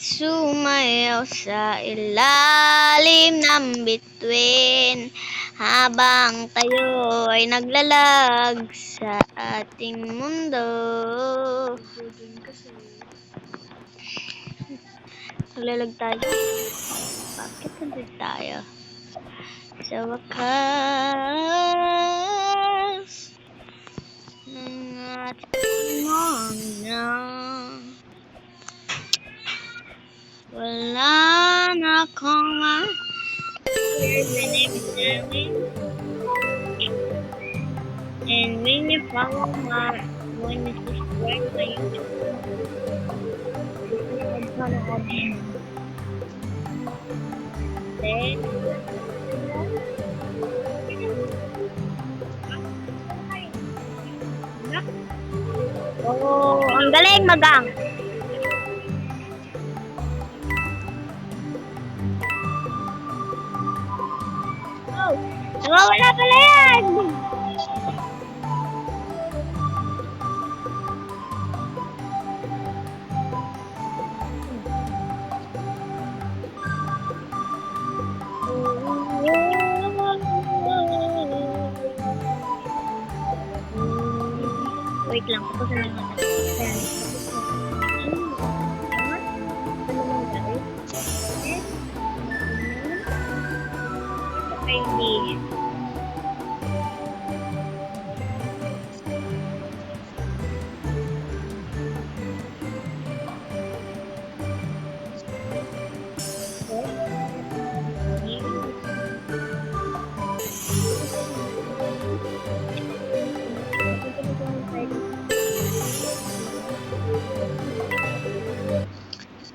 sumayaw sa ilalim ng bituin habang tayo ay naglalag sa ating mundo. Naglalag tayo. Bakit naglalag tayo? Sa wakas ng ating mga wala na akong and when you follow when you subscribe my YouTube, then oh, ang galing magang. Oh, nawawala pala yan. Wait lang, tapos na naman. Hindi.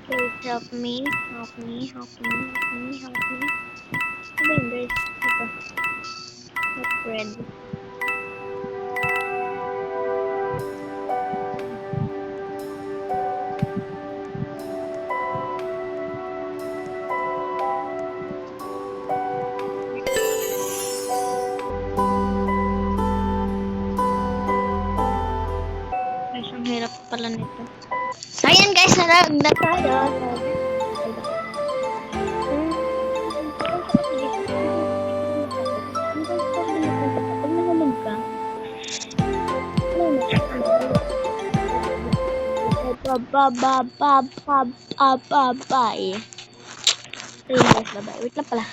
Please help me, help me, help me, help me, help me. Ano yun guys? Ito. Not red. Guys, ang hirap pala nito. So, ayan guys, narag na tayo. Bye. Ayun guys, bye-bye. Wait lang pala.